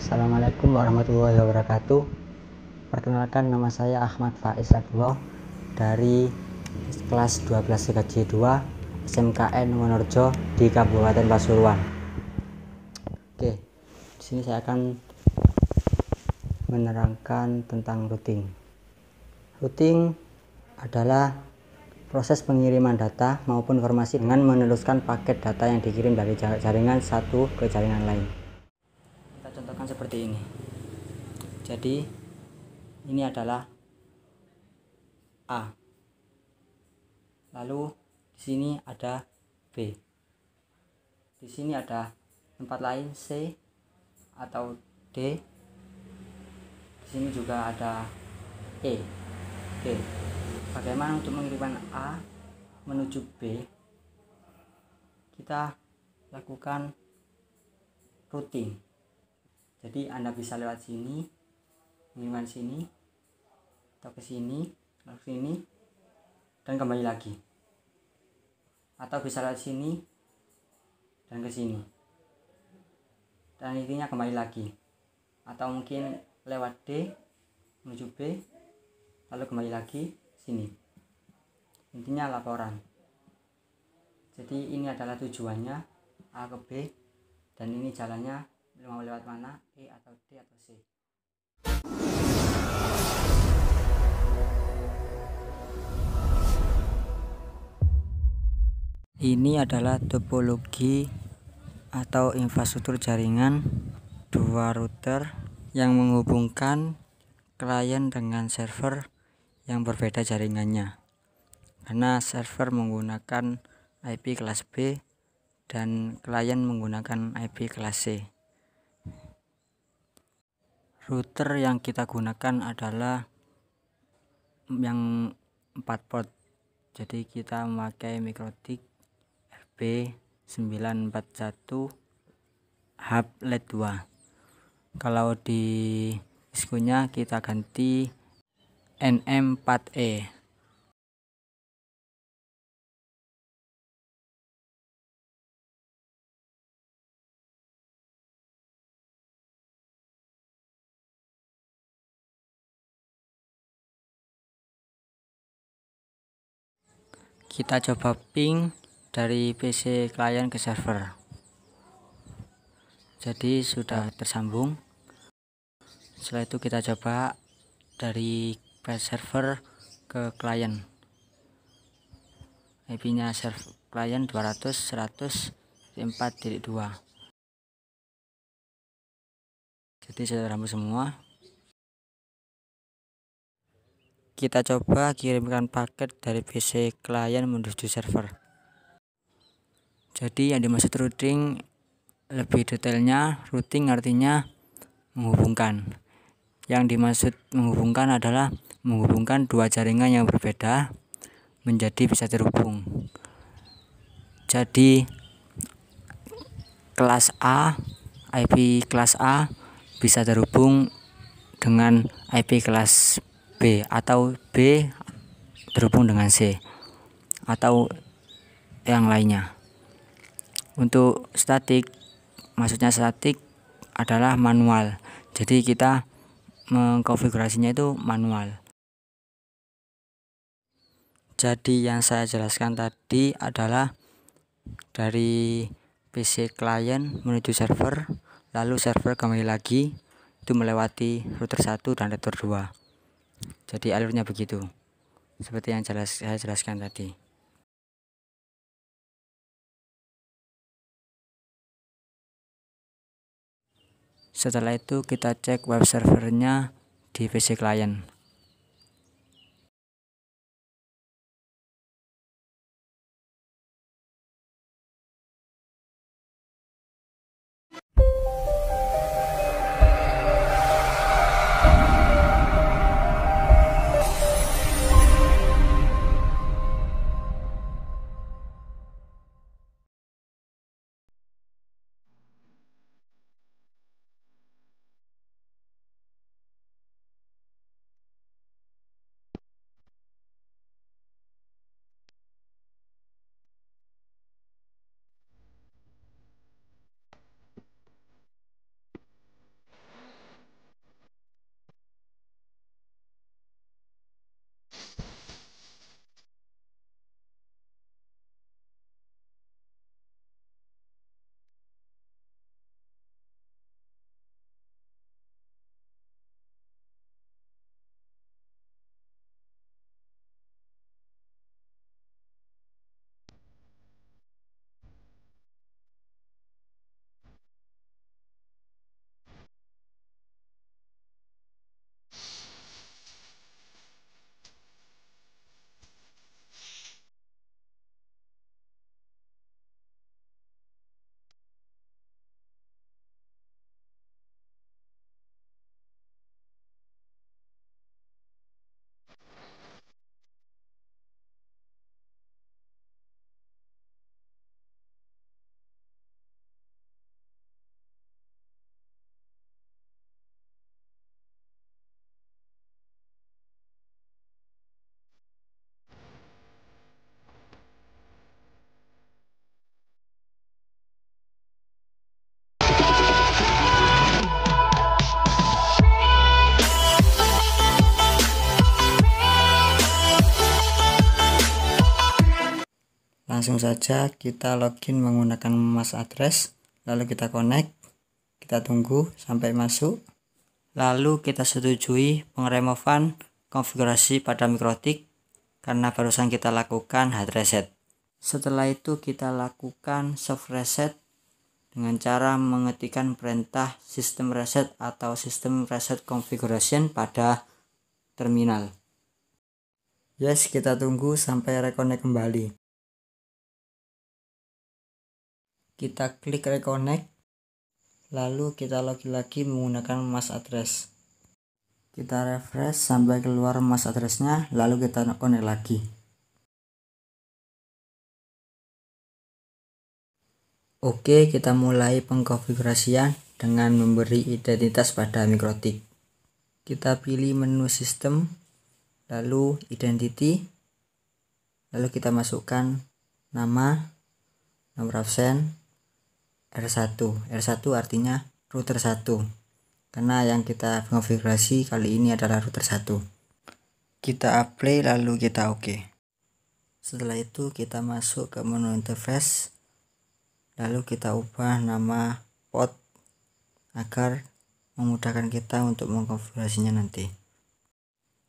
Assalamualaikum warahmatullahi wabarakatuh. Perkenalkan, nama saya Ahmad Faiz Abdullah dari kelas 12 TKJ 2 SMKN Wonorejo di Kabupaten Pasuruan. Oke, di sini saya akan menerangkan tentang routing. Routing adalah proses pengiriman data maupun informasi dengan meneruskan paket data yang dikirim dari jaringan satu ke jaringan lain. Kita contohkan seperti ini. Jadi ini adalah A. Lalu di sini ada B. Di sini ada tempat lain C atau D. Di sini juga ada E. Oke. Bagaimana untuk mengirimkan A menuju B? Kita lakukan routing. Jadi Anda bisa lewat sini, mengirimkan sini, atau ke sini, lalu sini, dan kembali lagi. Atau bisa lewat sini dan ke sini, dan intinya kembali lagi. Atau mungkin lewat D menuju B, lalu kembali lagi sini. Intinya laporan. Jadi ini adalah tujuannya, A ke B, dan ini jalannya mau lewat mana, E atau D atau C. Ini adalah topologi atau infrastruktur jaringan dua router yang menghubungkan klien dengan server yang berbeda jaringannya, karena server menggunakan IP kelas B dan klien menggunakan IP kelas C. Router yang kita gunakan adalah yang 4 port. Jadi kita memakai Mikrotik RB941 hub LED 2. Kalau di iskunya kita ganti NM4E. Kita coba ping dari PC klien ke server. Jadi sudah tersambung. Setelah itu kita coba dari server ke klien. IP-nya server klien 200.100.4.2. Jadi sudah rampung semua. Kita coba kirimkan paket dari PC klien menuju server. Jadi yang dimaksud routing lebih detailnya, routing artinya menghubungkan. Yang dimaksud menghubungkan adalah menghubungkan dua jaringan yang berbeda menjadi bisa terhubung. Jadi kelas A, IP kelas A bisa terhubung dengan IP kelas B, atau B terhubung dengan C, atau yang lainnya. Untuk statik, maksudnya statik adalah manual. Jadi kita mengkonfigurasinya itu manual. Jadi yang saya jelaskan tadi adalah dari PC klien menuju server, lalu server kembali lagi, itu melewati router 1 dan router 2. Jadi alurnya begitu, seperti yang saya jelaskan tadi. Setelah itu kita cek web servernya di PC klien. Langsung saja kita login menggunakan MAC address, lalu kita connect, kita tunggu sampai masuk, lalu kita setujui pengeremovan konfigurasi pada MikroTik karena barusan kita lakukan hard reset. Setelah itu kita lakukan soft reset dengan cara mengetikkan perintah system reset atau system reset configuration pada terminal. Yes, kita tunggu sampai reconnect kembali. Kita klik reconnect, lalu kita login lagi menggunakan MAC address. Kita refresh sampai keluar MAC addressnya, lalu kita connect lagi. Oke, kita mulai pengkonfigurasian dengan memberi identitas pada MikroTik. Kita pilih menu sistem, lalu identity, lalu kita masukkan nama, nomor absen, R1 artinya router 1, karena yang kita konfigurasi kali ini adalah router 1. Kita apply lalu kita OK. Setelah itu kita masuk ke menu interface, lalu kita ubah nama port agar memudahkan kita untuk mengkonfigurasinya nanti.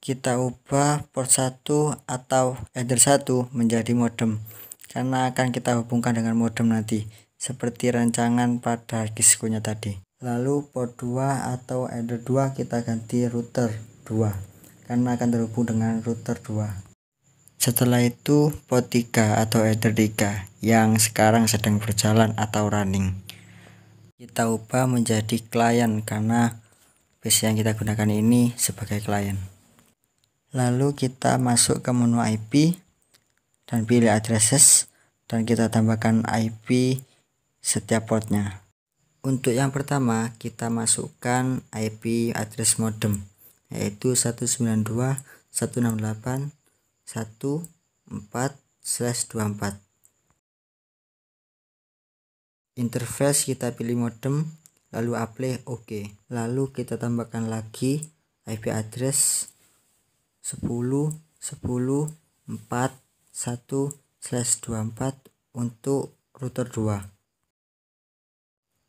Kita ubah port 1 atau header 1 menjadi modem, karena akan kita hubungkan dengan modem nanti, seperti rancangan pada diskonya tadi. Lalu port 2 atau header 2 kita ganti router 2, karena akan terhubung dengan router 2. Setelah itu port 3 atau header 3 yang sekarang sedang berjalan atau running, kita ubah menjadi klien karena PC yang kita gunakan ini sebagai klien. Lalu kita masuk ke menu IP dan pilih addresses, dan kita tambahkan IP setiap portnya. Untuk yang pertama kita masukkan IP address modem, yaitu 192.168.1.4/24. Interface kita pilih modem, lalu apply OK. Lalu kita tambahkan lagi IP address 10.10.4/1/24 untuk router 2.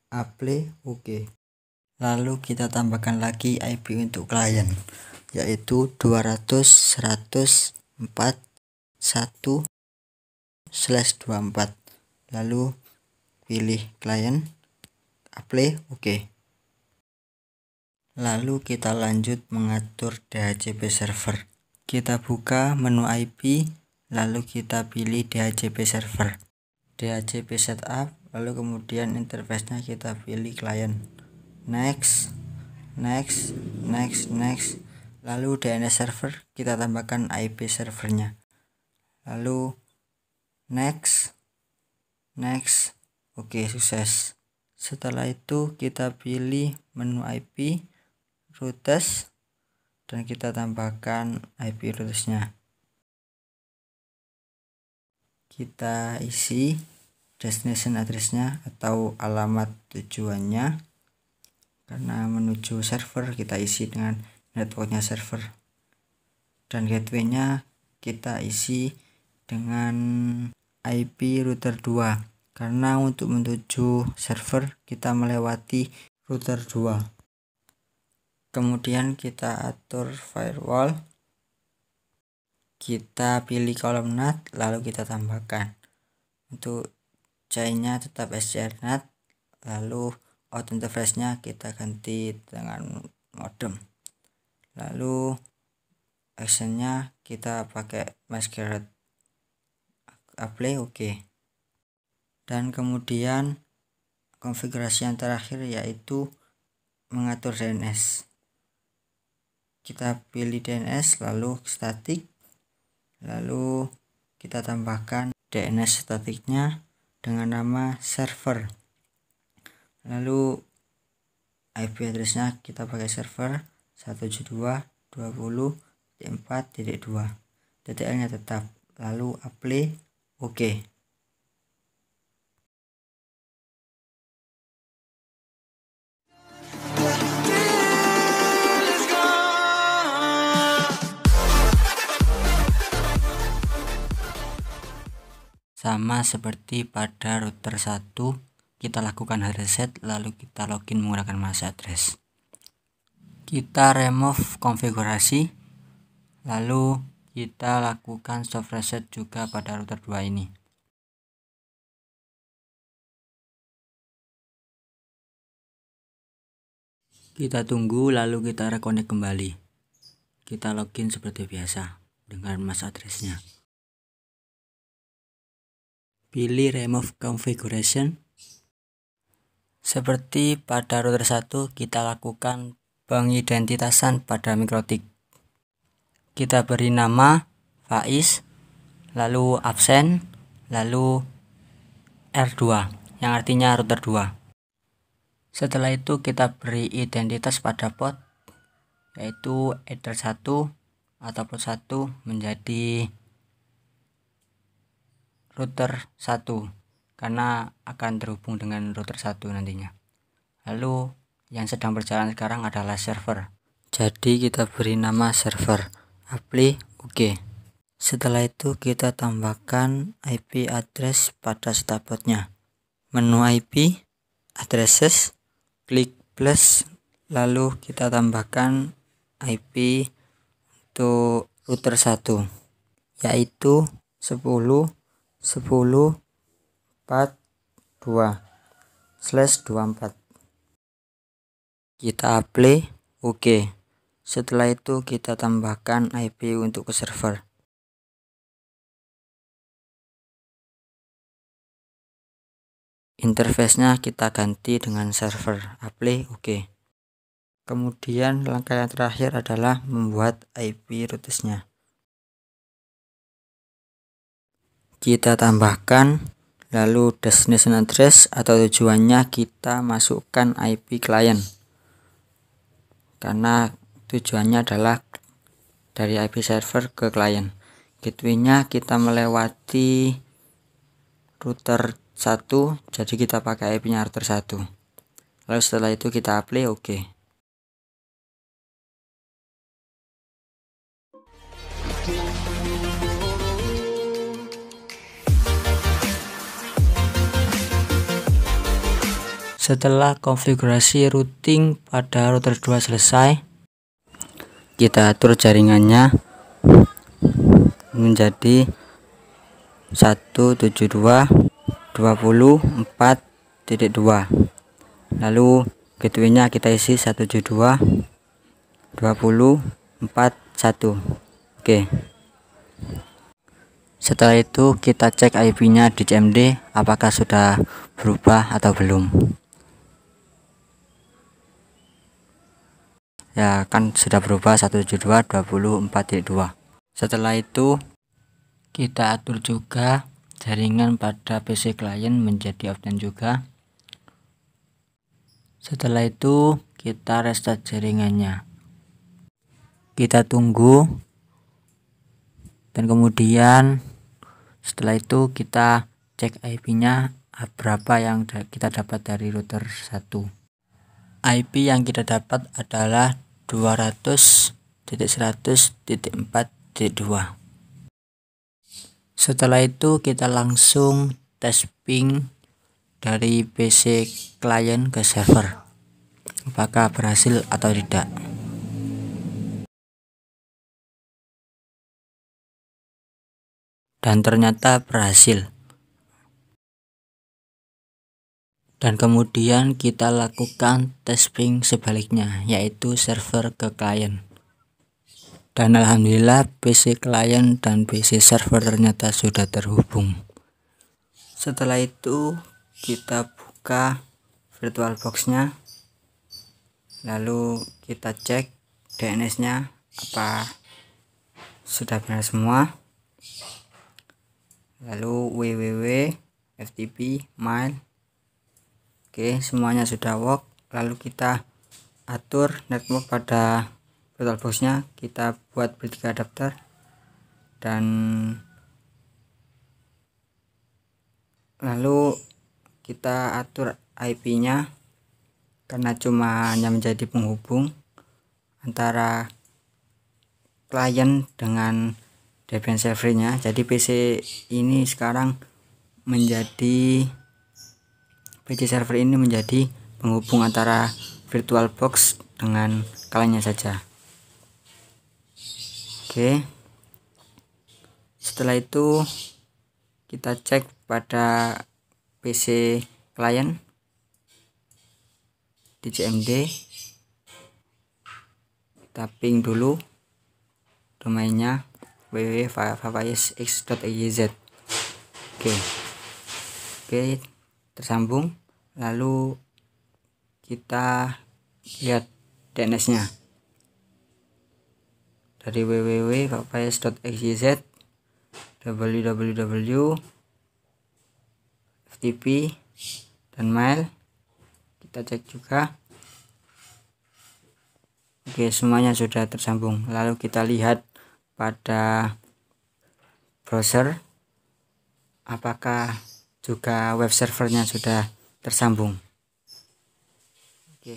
Apply OK. Lalu kita tambahkan lagi IP untuk klien, yaitu 200.104.1/24. Lalu pilih klien, apply OK. Lalu kita lanjut mengatur DHCP server. Kita buka menu IP, lalu kita pilih DHCP server, DHCP setup, lalu kemudian interface-nya kita pilih klien. Next, lalu DNS server kita tambahkan IP servernya, lalu next, oke, sukses. Setelah itu kita pilih menu IP routes dan kita tambahkan IP routesnya. Kita isi destination addressnya atau alamat tujuannya, karena menuju server kita isi dengan networknya server, dan gateway-nya kita isi dengan IP router 2, karena untuk menuju server kita melewati router 2. Kemudian kita atur firewall, kita pilih kolom NAT, lalu kita tambahkan untuk chainnya tetap SCR-NAT, lalu out interface-nya kita ganti dengan modem, lalu actionnya kita pakai masquerade, apply OK. Dan kemudian konfigurasi yang terakhir yaitu mengatur DNS. Kita pilih DNS, lalu static, lalu kita tambahkan DNS statiknya dengan nama server, lalu IP addressnya kita pakai server 172.20.4.2, TTL-nya tetap, lalu apply OK. sama seperti pada router 1, kita lakukan hard reset lalu kita login menggunakan MAC address. Kita remove konfigurasi lalu kita lakukan soft reset juga pada router 2 ini. Kita tunggu lalu kita reconnect kembali. Kita login seperti biasa dengan MAC address-nya. Pilih remove configuration. Seperti pada router 1, kita lakukan pengidentitasan pada MikroTik. Kita beri nama Faiz, lalu absen, lalu R2 yang artinya router 2. Setelah itu kita beri identitas pada port, yaitu Ether 1 atau port 1 menjadi router 1 karena akan terhubung dengan router 1 nantinya. Lalu yang sedang berjalan sekarang adalah server, jadi kita beri nama server. Apply OK. Setelah itu kita tambahkan IP address pada startportnya. Menu IP addresses, klik plus, lalu kita tambahkan IP untuk router 1 yaitu 10.10.4.2/24. Kita apply OK. Setelah itu kita tambahkan IP untuk ke server. Interface-nya kita ganti dengan server. Apply OK. Kemudian langkah yang terakhir adalah membuat IP routes-nya. Kita tambahkan, lalu destination address atau tujuannya kita masukkan IP client karena tujuannya adalah dari IP server ke client. Gateway-nya kita melewati router 1, jadi kita pakai IP-nya router 1. Lalu setelah itu kita apply OK. Setelah konfigurasi routing pada router 2 selesai, kita atur jaringannya menjadi 172.24.2. Lalu gateway-nya kita isi 172.24.1. Oke. Setelah itu kita cek IP-nya di CMD apakah sudah berubah atau belum. Ya, kan sudah berubah 172.24.2. Setelah itu kita atur juga jaringan pada PC klien menjadi offline juga. Setelah itu kita restart jaringannya. Kita tunggu dan kemudian setelah itu kita cek IP-nya berapa yang kita dapat dari router 1. IP yang kita dapat adalah 200.100.4.2. Setelah itu kita langsung tes ping dari PC klien ke server, apakah berhasil atau tidak. Dan ternyata berhasil. Dan kemudian kita lakukan tes ping sebaliknya, yaitu server ke klien. Dan alhamdulillah PC klien dan PC server ternyata sudah terhubung. Setelah itu kita buka VirtualBox-nya, lalu kita cek DNS-nya apa sudah benar semua, lalu www FTP mail. Oke, semuanya sudah work. Lalu kita atur network pada VirtualBox-nya, kita buat bertiga adapter dan lalu kita atur IP-nya karena cuma hanya menjadi penghubung antara klien dengan Debian servernya. Jadi PC ini sekarang menjadi PC server ini menjadi penghubung antara VirtualBox dengan kliennya saja. Oke, setelah itu kita cek pada PC klien di CMD, kita ping dulu domainnya www.vavayesx.xyz. Oke, tersambung. Lalu kita lihat DNS nya dari www.vavayes.xyz, www, FTP dan mail. Kita cek juga. Oke, semuanya sudah tersambung. Lalu kita lihat pada browser apakah juga web servernya sudah tersambung. Oke.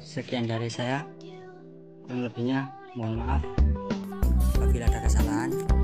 Sekian dari saya, kurang lebihnya mohon maaf apabila ada kesalahan.